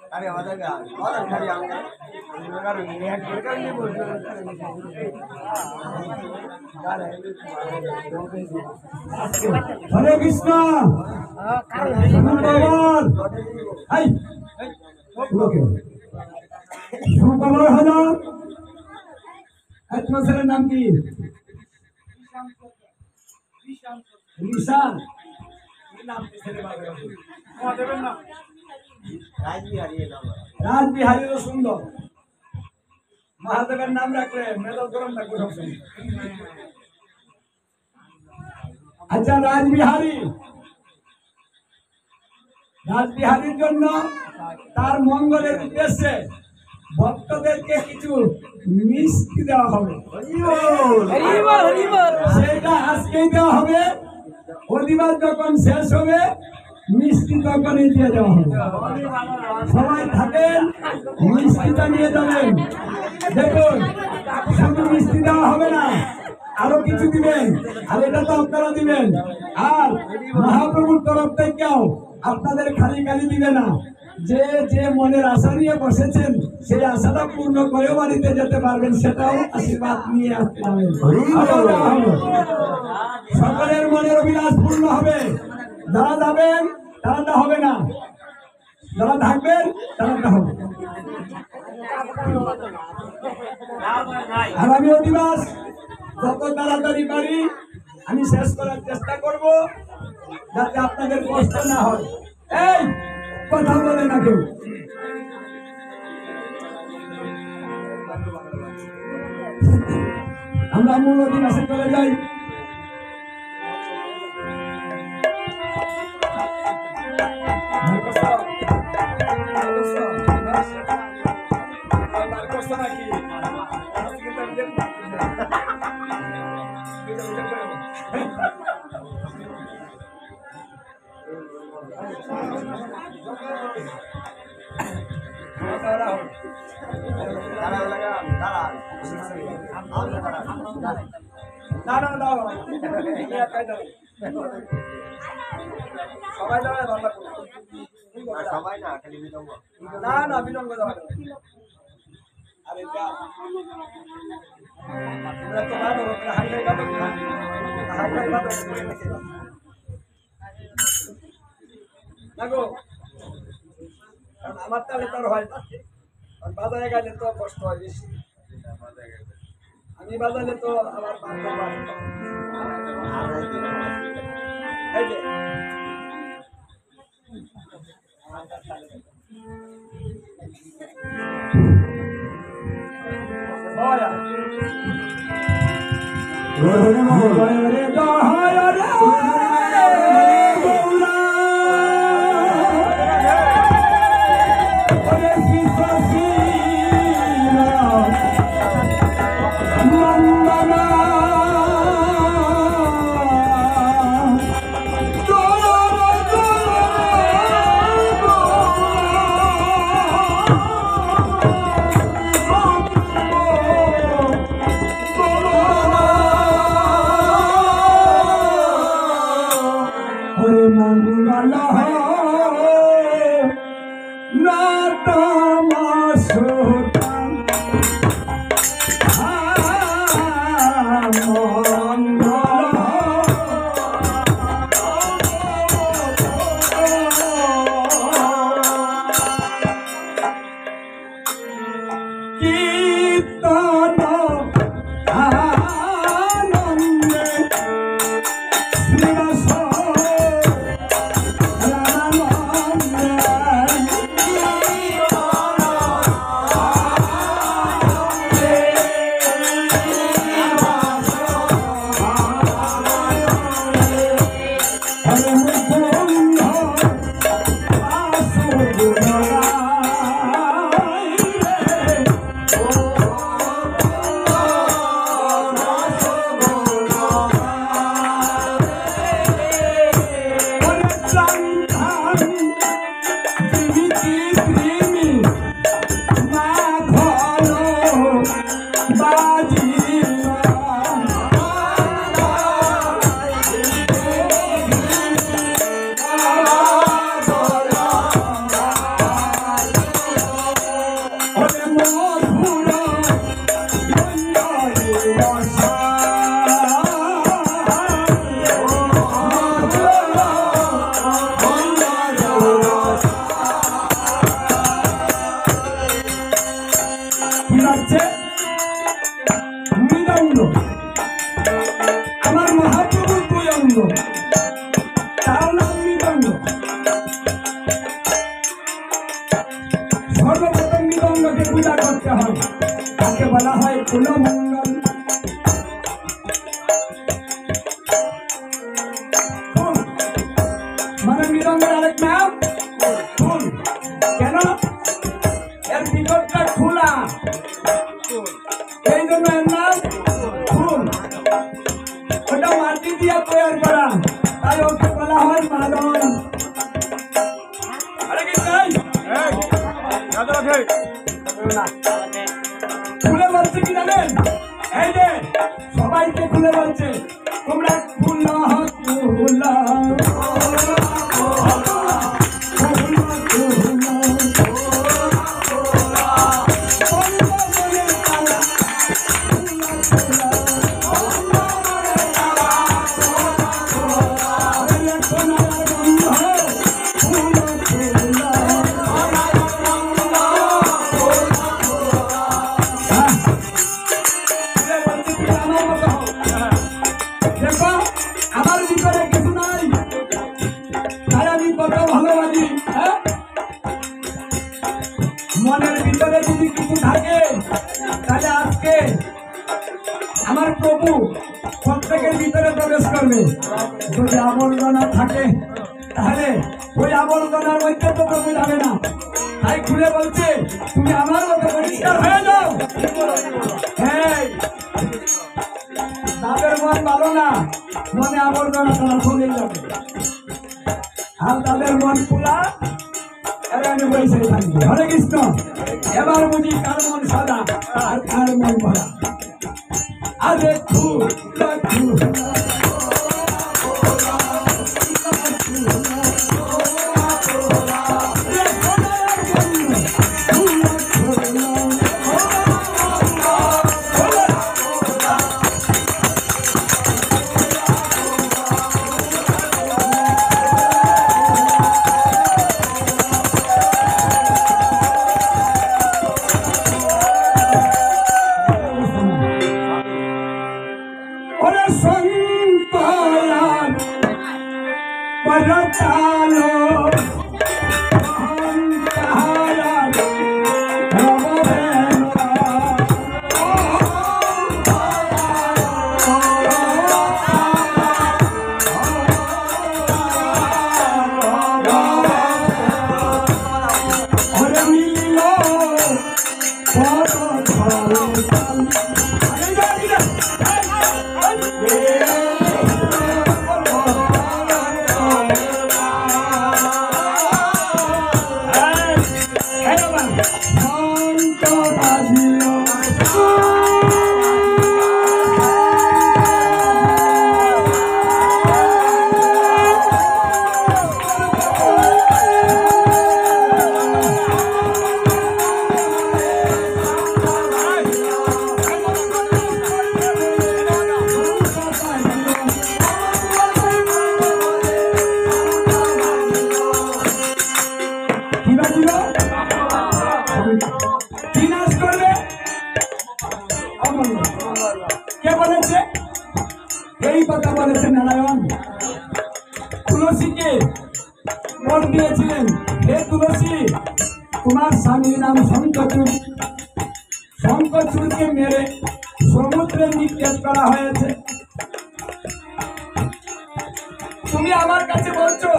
अरे वादा और खड़ी आऊंगा अगर नेट कर नहीं बोल हरे कृष्णा हाय ओके सुप्रभात হলো তোমার নাম কি ईशान नाम ছেলে বাবা ও দেবেন না রাজবিহারী সুন্দর महादेवर नाम रखले मेदल गरम থাকবে সবসময় আচ্ছা রাজবিহারীর জন্য তার মঙ্গলের উদ্দেশ্যে ভক্তদেরকে কিছু মিষ্টি দেওয়া হবে সেটা আজকেই দেওয়া হবে অধিবাস যখন শেষ হবে মিষ্টি তখনই দিয়ে দেওয়া হবে সবাই থাকেন মিষ্টিটা নিয়ে যাবেন দেখুন শুধু মিষ্টি দেওয়া হবে না আরো কিছু দিবেন আর এটা তো আপনারা দিবেন আর মহাপ্রভুর তরফ থেকেও আপনাদের খালি খালি দিবে না যে যে মনের আশা নিয়ে বসেছেন সেই আশাটা পূর্ণ করে বাড়িতে যেতে পারবেন সেটাও আশীর্বাদ নিয়ে আসতে পারবেন সকলের মনের অভিলাষ পূর্ণ হবে যারা যাবেন তারা হবে না যারা থাকবেন তারা হবে আর আমি অধিবাস যত তাড়াতাড়ি পারি আমি শেষ করার চেষ্টা করব যাতে আপনাদের কষ্ট না হয় এই কথা বলে না কেউ আমরা মূল অধিবাসে চলে যাই সবাই না খালি বিলম্ব না বিলম্ব আরে আমার তাহলে তোর হয় না বাজারে গেলে তো কষ্ট হয় বেশি আমি বাজারে তো আমার রঙের আরেক নাম ফুল। কেন? এর ভিতরটা খোলা, এই জন্য এর নাম ফুল। ওটা মাটি দিয়ে তৈরি করা, তাই ওকে বলা হয় মাদন। আরে কি তাই? খুলে বলছে কি জানেন? এই যে সবাইকে খুলে বলছে, তোমরা খুলা খুলা মনের ভিতরে যদি কিছু থাকে তাহলে আজকে আমার প্রভু প্রত্যেকের ভিতরে প্রবেশ করবে। যদি আবর্জনা থাকে তাহলে ওই আবর্জনার মধ্যে তো প্রভু যাবে না। তাই খুলে বলছে, তুমি আমার মতো পরিষ্কার হয়ে যাও। তাদের মন ভালো না, মনে আবর্জনা তারা চলে যাবে। আর তাদের মন খোলা, হরে কৃষ্ণ। এবার বুঝি কার মন সাদা আর কার মন ভরা। আরে কে বলেছে? এই কথা বলেছে নারায়ণ। তুলসীকে বর দিয়েছিলেন, হে তুলসী, তোমার স্বামীর নাম শঙ্কচূড়। শঙ্কচূড়কে মেরে সমুদ্রে নিক্ষেপ করা হয়েছে। তুমি আমার কাছে বলছো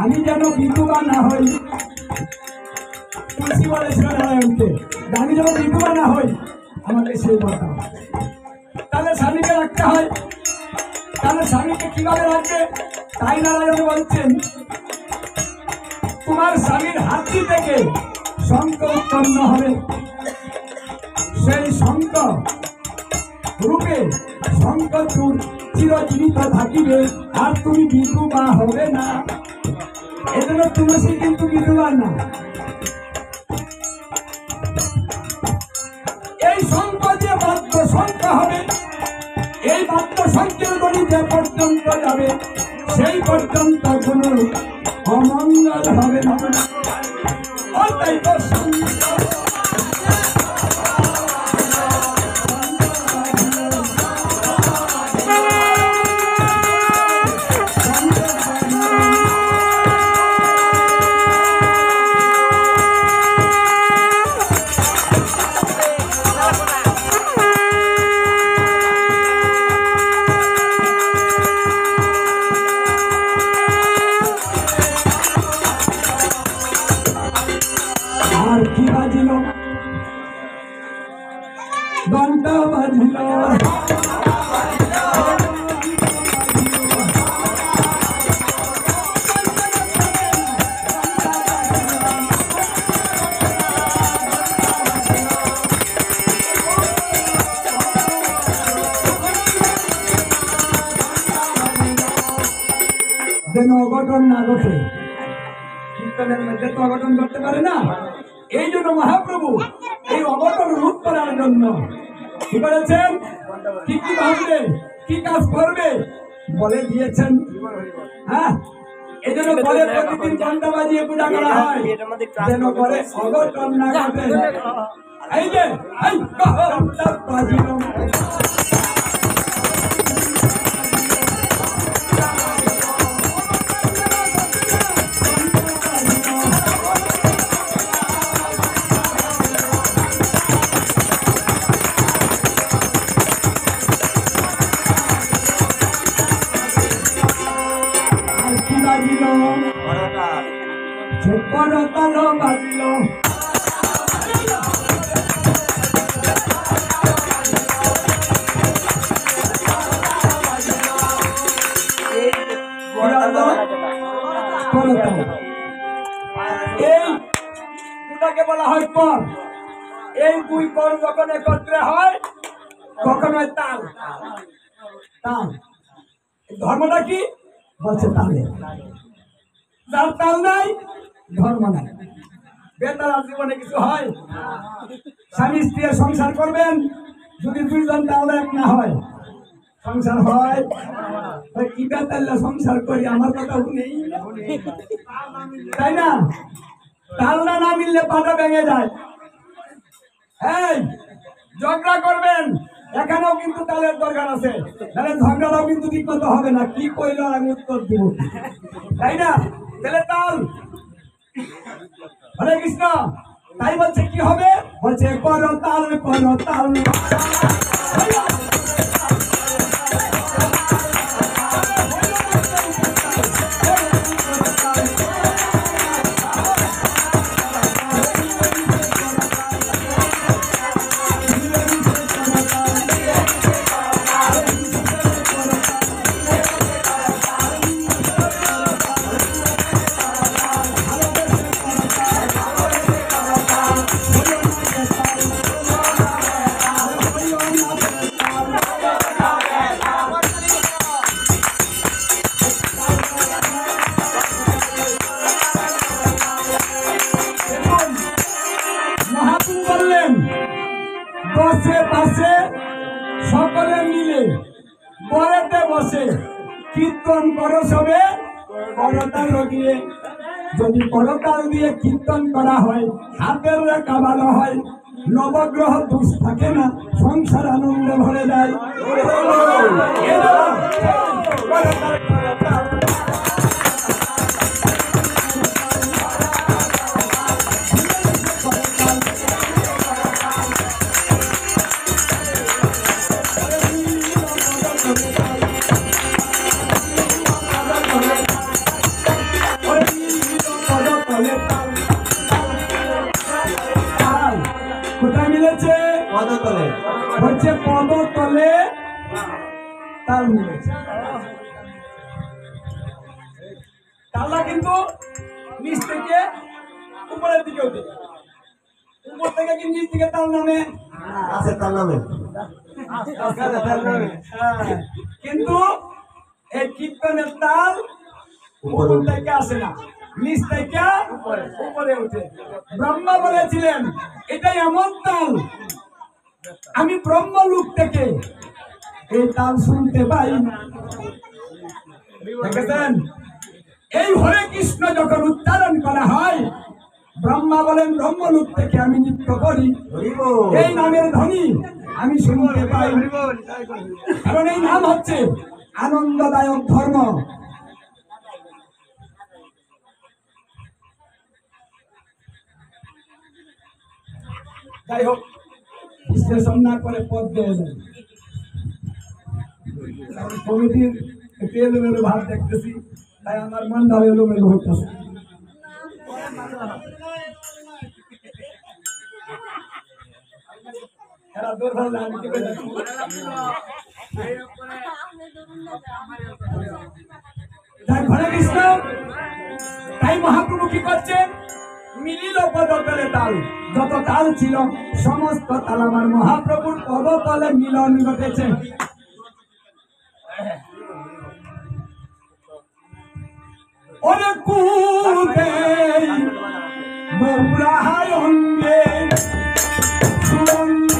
আমি যেন বিধবা না হই। তুলসী বলেছিল নারায়ণকে, আমি যেন বিধবা না হই, আমাকে সেই কথা। তাহলে স্বামীকে রাখতে হয়, তাহলে স্বামীকে কিভাবে রাখবে? তাই নারায়ণ বলছেন, তোমার স্বামীর হাতি থেকে শঙ্খ উৎপন্ন হবে, সেই শঙ্খ রূপে শঙ্কচূড় চিরজীবিত থাকিবে, আর তুমি বিধবা হবে না। এজন্য তুলসী কিন্তু বিধবা না। এই শঙ্খ যে বাদ্য শঙ্খ হবে, এই বাদ্য শঙ্খের গণি যে পর্যন্ত যাবে, সেই পর্যন্ত কোনো অমঙ্গল হবে না। তাই তো যেন অঘটন না ঘটে। কীর্তনের মধ্যে তো অঘটন করতে পারে না, এই জন্য মহাপ্রভু এই অঘটন রোধ করার জন্য কি করেছেন, কি কি ভাববে, কি কাজ করবে বলে দিয়েছেন। হ্যাঁ, এই জন্য করে প্রতিদিন ঘন্টা বাজিয়ে পূজা করা হয়, যেন করে অঘটন না ঘটে। এই যে এই ঘন্টা বাজিয়ে করতাল বাজিল। এই দুটাকে বলা হয় কর। এই দুই কর যখন একত্রে হয় তখন হয় তাল। তাল ধর্মটা কি বলছে, তালে। যার তাল নাই ধর্ম নাই। বেতার জীবনে কিছু হয়? স্বামী স্ত্রী সংসার করবেন, যদি দুইজন তাল এক না হয় সংসার হয়? কি বেতাল্লা সংসার করি, আমার কথা নেই, তাই না? তালটা না মিললে পাটা ভেঙে যায়। এই ঝগড়া করবেন, এখানেও কিন্তু তালের দরকার আছে, তাহলে ঝগড়াটাও কিন্তু ঠিক মতো হবে না। কি কইলো আমি উত্তর দিব, তাই না? তাহলে তাল। হরে কৃষ্ণ। তাই বলছে কি হবে, বলছে করো তাল করো তাল। বসে পাশে সকলে মিলে পরেতে বসে কীর্তন করো সবে করতাল দিয়ে। যদি করতাল দিয়ে কীর্তন করা হয়, হাতের রেখা ভালো হয়, নবগ্রহ দোষ থাকে না, সংসার আনন্দে ভরে যায়। কোথায় মিলেছে? পদতলে। হচ্ছে পদতলে তাল মিলেছে। তালটা কিন্তু নিচ থেকে উপরের দিকে ওঠে, উপর থেকে কি নিচ দিকে তাল নামে? আছে তাল নামে, কিন্তু এই কীর্তনের তাল উপর থেকে আসে না, নিচ থেকে উপরে উঠে। ব্রহ্মা বলেছিলেন এটাই এমন তাল, আমি ব্রহ্মলোক থেকে এই তাল শুনতে পাই। দেখেছেন, এই হরে কৃষ্ণ যখন উচ্চারণ করা হয়, ব্রহ্মা বলেন ব্রহ্মলোক থেকে আমি নৃত্য করি, এই নামের ধ্বনি আমি শুনতে পাই। কারণ এই নাম হচ্ছে আনন্দদায়ক ধর্ম। যাই হোক, বিশ্লেষণ না করে পদ দিয়ে যান। কমিটির একটু এলোমেলো ভাব দেখতেছি, তাই আমার মনটাও এলোমেলো হইতেছে। হরে কৃষ্ণ। তাই মহাপ্রভু কি করছেন, মিলিল পদতলে তাল। যত তাল ছিল সমস্ত তাল আমার মহাপ্রভুর পদতলে মিলন ঘটেছে। ওরে কুদে বৌরাহায় অঙ্গে সুগন্ধি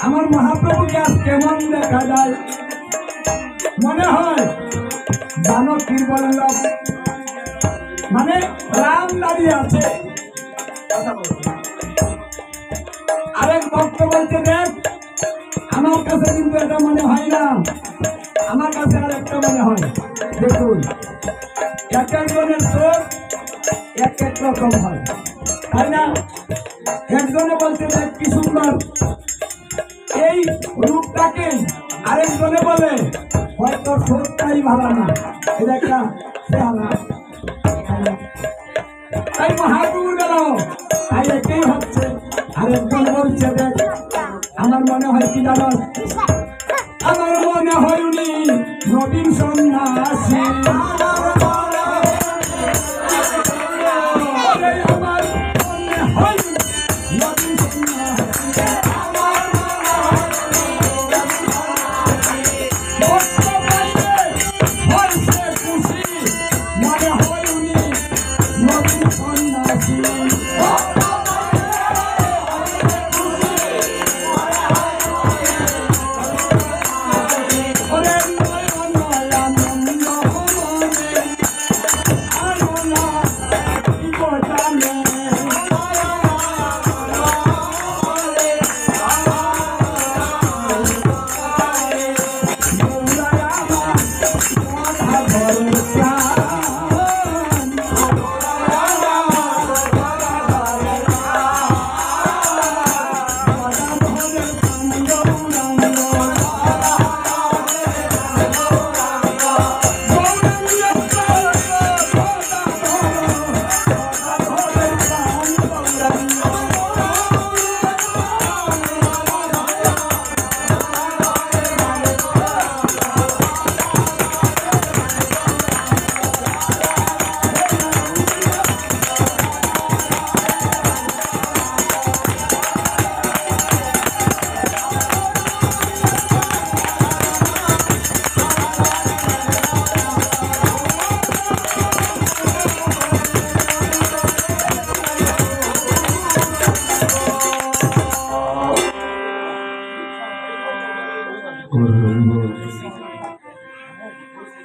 আমার মহাপ্রভুকে আজ কেমন দেখা যায়, মনে হয় জানকীর বল্লভ, মানে রাম দাঁড়িয়ে আছে। আরেক ভক্ত বলছে, দেখ আমার কাছে কিন্তু এটা মনে হয় না, আমার কাছে আর একটা মনে হয়। দেখুন, এক একজনের চোখ এক এক রকম হয়, তাই না? একজনে বলছে দেখ কি সুন্দর এই রূপটাকে, আরেকজনে বলে হয়তো চোখটাই ভালো না, এটা একটা চেহারা। তাই মহাপ্রভু গেল, তাই এটাই হচ্ছে। আরেকজন বলছে দেখ আমার মনে হয় কি জানো, আমার মনে হয় উনি নবীন সন্ন্যাসী।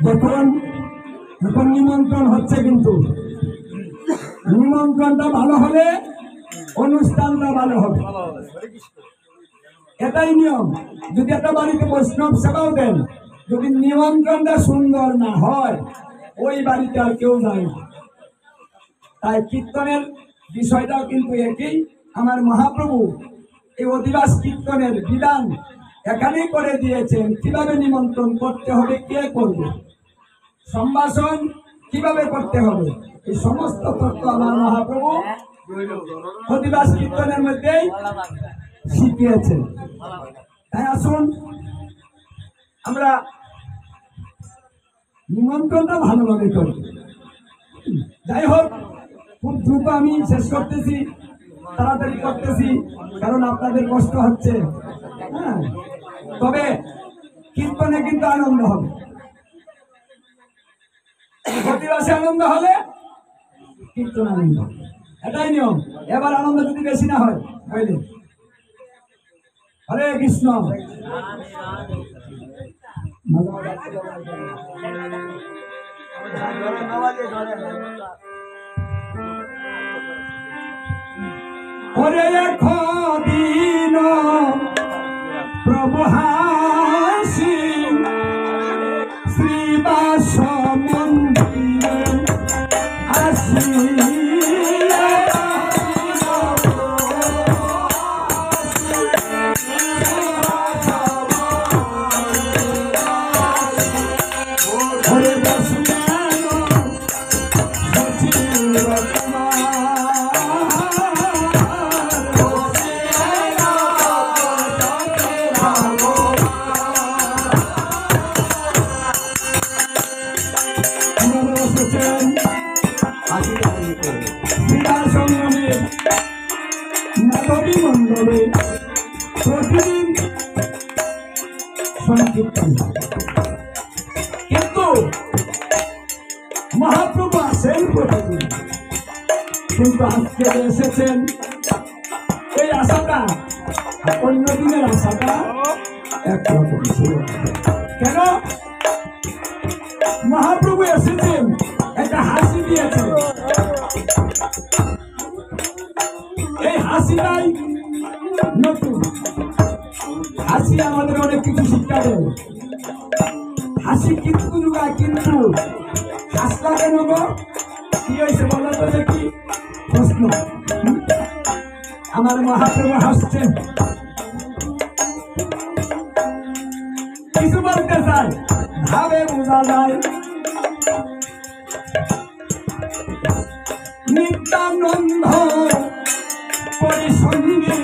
দেখুন এখন নিমন্ত্রণ হচ্ছে, কিন্তু নিমন্ত্রণটা ভালো হলে অনুষ্ঠানটা ভালো হবে, এটাই নিয়ম। যদি একটা বাড়িতে বৈষ্ণব সেবাও দেন, যদি নিমন্ত্রণটা সুন্দর না হয় ওই বাড়িতে আর কেউ যায় না। তাই কীর্তনের বিষয়টাও কিন্তু একই। আমার মহাপ্রভু এই অধিবাস কীর্তনের বিধান এখানেই করে দিয়েছেন, কিভাবে নিমন্ত্রণ করতে হবে, কে করবে, সম্ভাষণ কিভাবে করতে হবে, এই সমস্ত তত্ত্ব আমার মহাপ্রভু অধিবাস কীর্তনের মধ্যেই শিখিয়েছে। তাই আসুন আমরা নিমন্ত্রণটা ভালোভাবে করি। যাই হোক, খুব দ্রুত আমি শেষ করতেছি, তাড়াতাড়ি করতেছি, কারণ আপনাদের কষ্ট হচ্ছে। হ্যাঁ, তবে কীর্তনে কিন্তু আনন্দ হবে, প্রতিবাসে আনন্দ হলে কীর্তন আনন্দ, এটাই নিয়ম। এবার আনন্দ যদি বেশি না হয় বলে হরে কৃষ্ণ। ওরে দিন প্রভু হাসি শ্রীবাস মন্দিরে আসি প্রতিদিন সংকীর্তন, কিন্তু মহাপ্রভু আসেন প্রতিদিন। কিন্তু আজকে এসেছেন এই আশাটা অন্য দিনের আশাটা একরকম ছিল। কেন? মহাপ্রভু এসেছেন একটা হাসি দিয়েছেন, এই হাসিটাই নতুন হাসি, আমাদের অনেক কিছু শিক্ষা দেয়। হাসি কিন্তু যুগা, কিন্তু হাসলা কেন গো? কি হয়েছে বলো তো দেখি? প্রশ্ন। আমার মহাপ্রভু হাসছেন, কিছু বলতে চাই, ভাবে বোঝা যায়। নিত্যানন্দ পরিসঙ্গে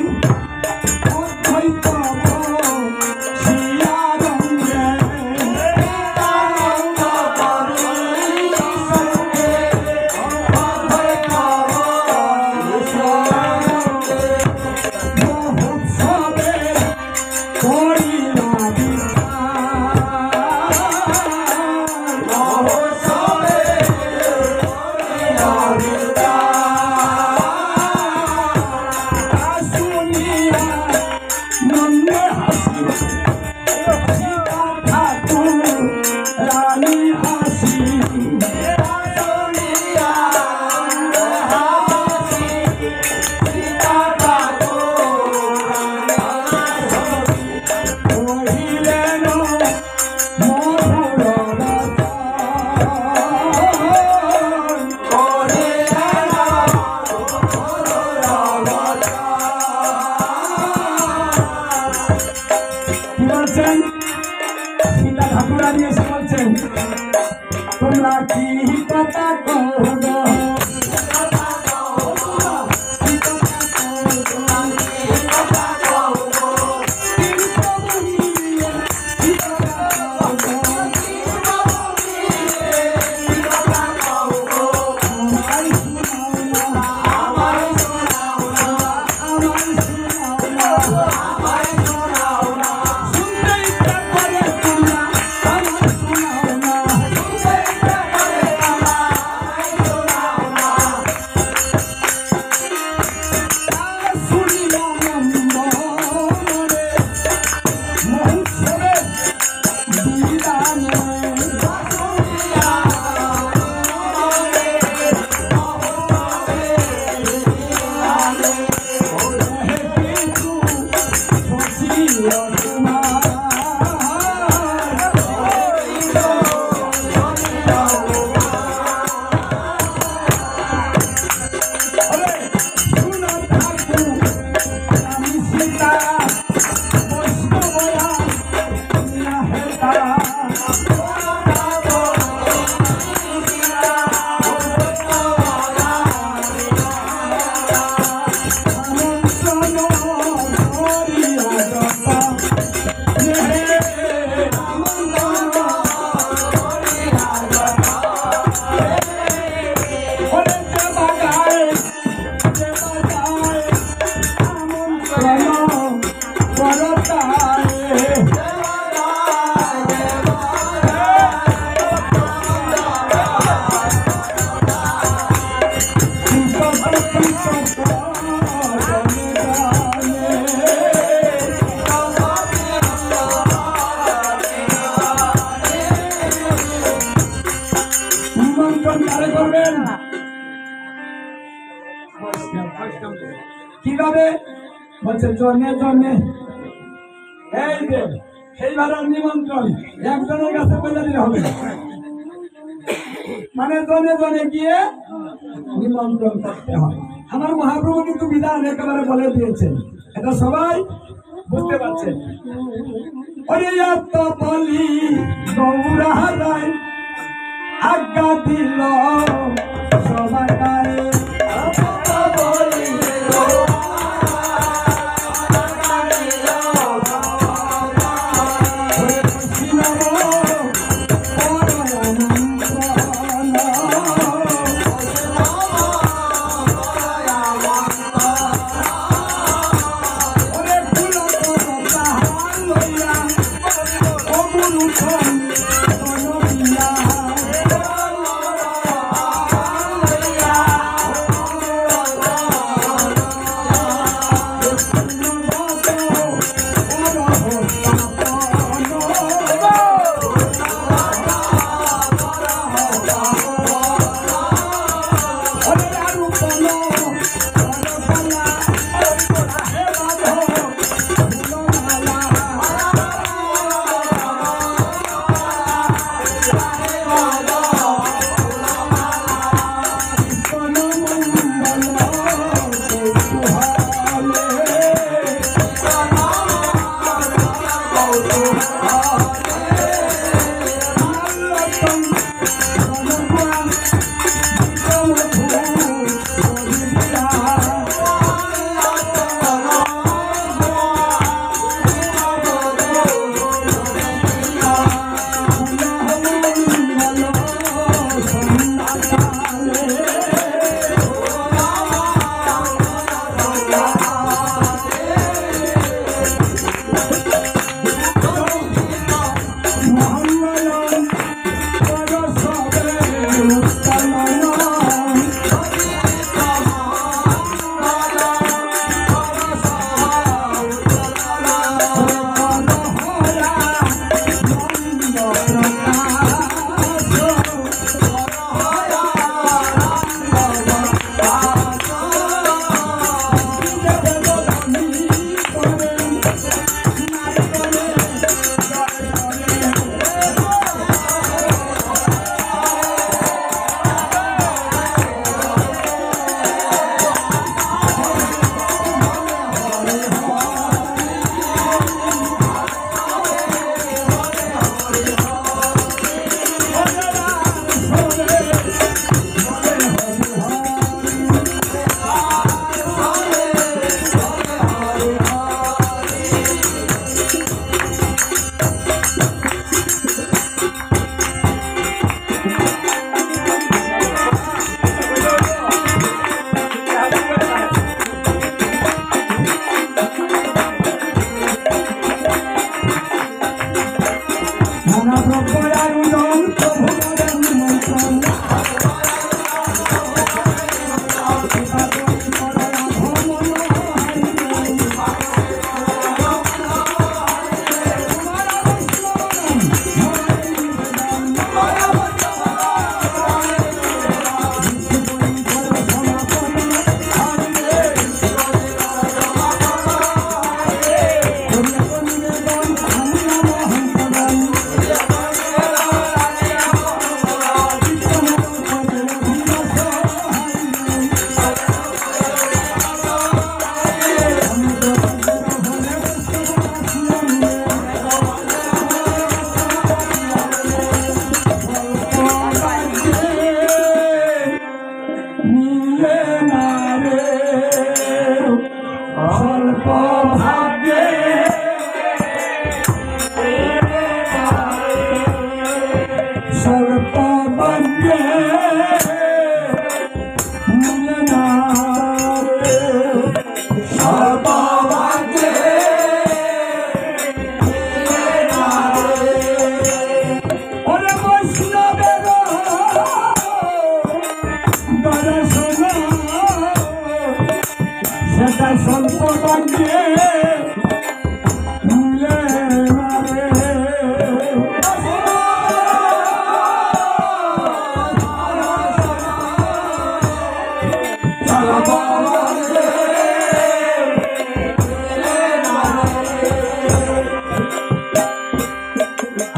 তোমরা কি কথা কহো? কিভাবে বলছে জনে জনে এই যে সেইবারের নিমন্ত্রণ একজনের কাছে বলে দিলে হবে মানে জনে জনে গিয়ে নিমন্ত্রণ করতে হয়। আমার মহাপ্রভু কিন্তু বিধান একেবারে বলে দিয়েছেন, এটা সবাই বুঝতে পারছেন। ওরে এত বলি গৌরা রায় আজ্ঞা দিল সবাই গায়ে ভাগ্যে মিলে না রে।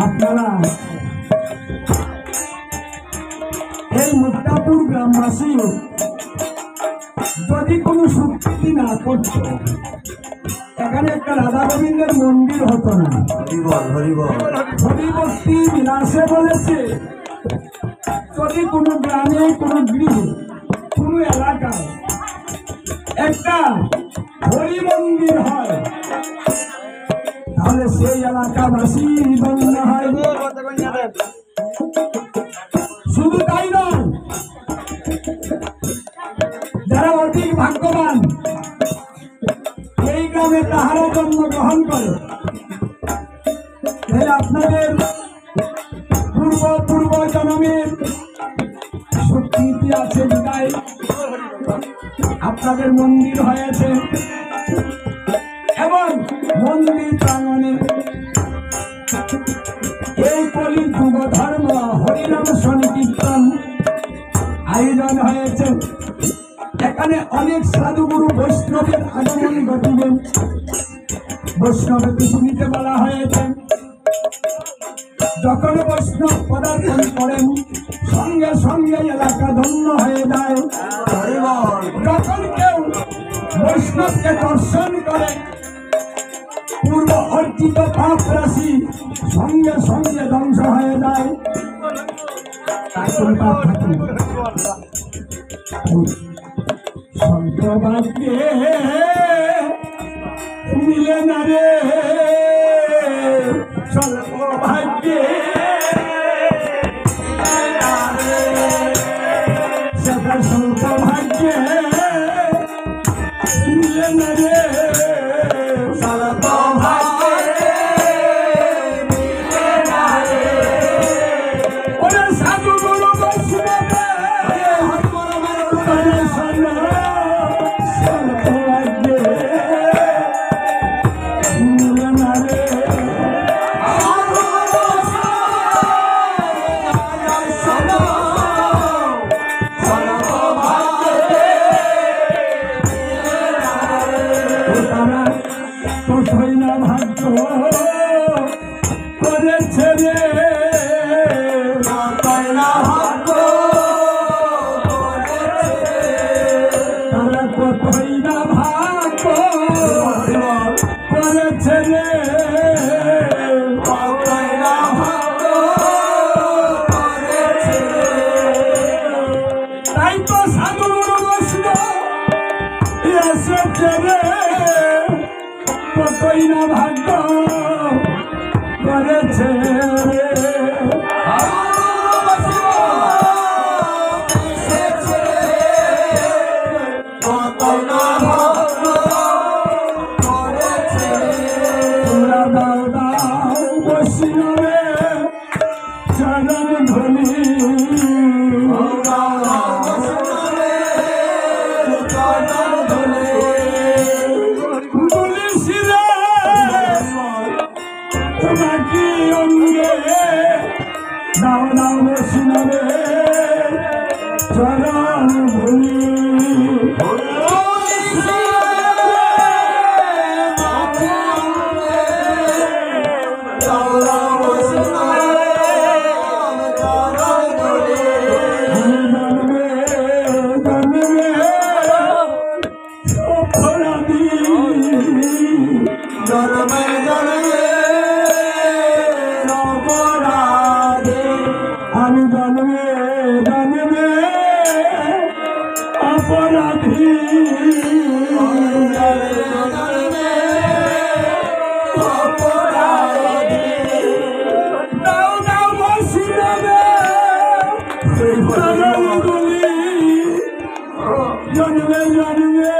আপনারা এই মুক্তাপুর গ্রামবাসী যদি কোনো স্বীকৃতি না করত, এখানে একটা রাধা গোবিন্দের মন্দির হতো না। হরিভক্তি বিলাসে বলেছে, যদি কোনো গ্রামে, কোনো গৃহে, কোনো এলাকায় একটা হরি মন্দির হয়, তাহলে সেই এলাকাবাসী ধন্য হয়। শুধু তাই নয়, যারা অধিক ভাগ্যবান এই গ্রামে তাহারা জন্মগ্রহণ করে, আপনাদের পূর্ব জন্মের স্বীকৃতি আছে বিদায় আপনাদের মন্দির হয়েছে, এবং মন্দির প্রাঙ্গণে এই কলি যুগ ধর্ম হরিনাম সংকীর্তন আয়োজন হয়েছে। এখানে অনেক সাধুগুরু বৈষ্ণবের আগমন ঘটিবে। বৈষ্ণবের শুনিতে বলা হয়েছে, যখন বৈষ্ণব পদার্পণ করেন সঙ্গে সঙ্গে এলাকা ধন্য হয়ে যায়। যখন কেউ বৈষ্ণবকে দর্শন করে পূর্ব অর্জিত পাপ রাশি সঙ্গে সঙ্গে ধ্বংস হয়ে যায়। তাই কোনো পাপ থাকে না। সন্তভাগ্যে মিলে না রে, স্বল্প ভাগ্যে সেটা স্বল্প ভাগ্যে মিলে না রে, স্বল্প ভাগ্যে মিলে না রে। ওরে সাধু গুরু বৈষ্ণবে স্বল্প ভাগ্যে মিলে না রে। কোথায় না ভাগ্য করেছে রে, কোথায় না ভাগ্য তারা কোথায় না ভাগ্য করেছে রে, কোথায় না ভাগ্য করেছে রে। তাই তো সাধু গুরু বৈষ্ণব এসেছে রে, কতই না ভাগ্য করেছে রে। তোমরা দাও দাও বৈষ্ণবে চরণ ধুলি, তোমাকে অঙ্গে দাও দাও বৈষ্ণবে চরণ ধুলি। আমি জন্মে জন্মে অপরাধী, দাও দাও বৈষ্ণবে চরণ ধুলি, জন্মে জন্মে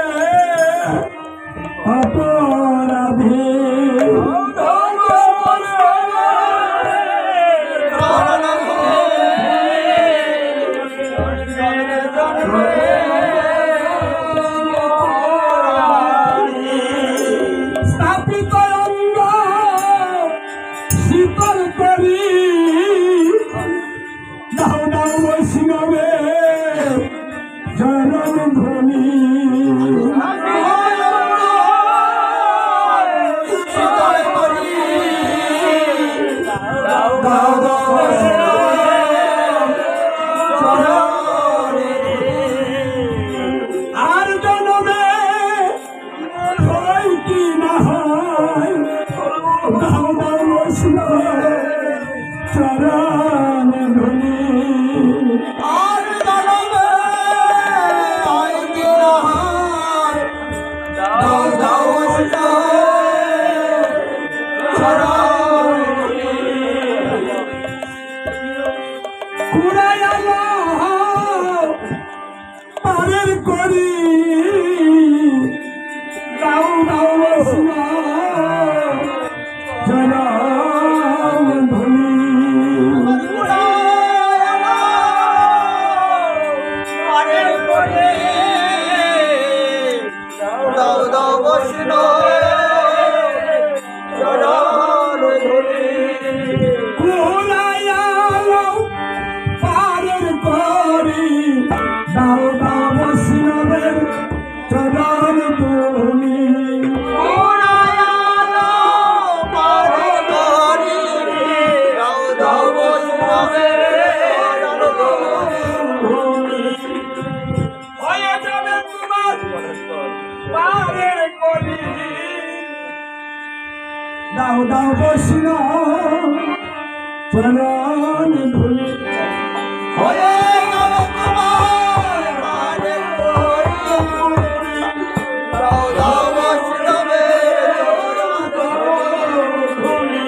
অপরাধী। হয় কি না হয় দাও দাও বৈষ্ণব চরণ ধুলি আর জনমে হয় কি না হয় দাও দাও কুড়াইয়া পারের করি দাও দাও বৈষ্ণব চরণ ধুলি দাও দাও বৈষ্ণব চরণ ধুলি কুড়াইয়া পারের করি দাও দাও বৈষ্ণবের চরণ ধুলি হয়ে যাবে তোমার পারের করি দাও দাও বৈষ্ণব চরণ ধুলি হয়ে গেল তোমার পারের করি দাও দাও বৈষ্ণবের চরণ ধুলি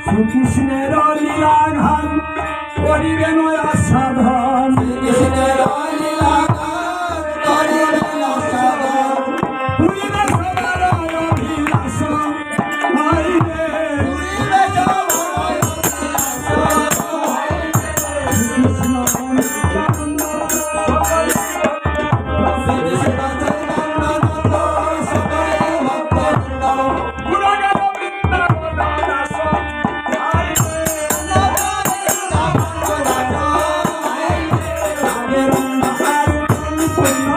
শ্রীকৃষ্ণের লীলা গান করিবে নয়া সাধন কৃষ্ণের লীলা গান করিবেন সাধন পুরিবে সবার অভিলাষ হইবে পুরিবে সবার শ্রীকৃষ্ণ চন্দ্র সকল শ্রীকৃষ্ণ চৈতন্যানন্দ সকলে ভক্তবৃন্দ গুণগান বৃন্দাবন দাস হইবে রামের অন্ধকার পূর্ণ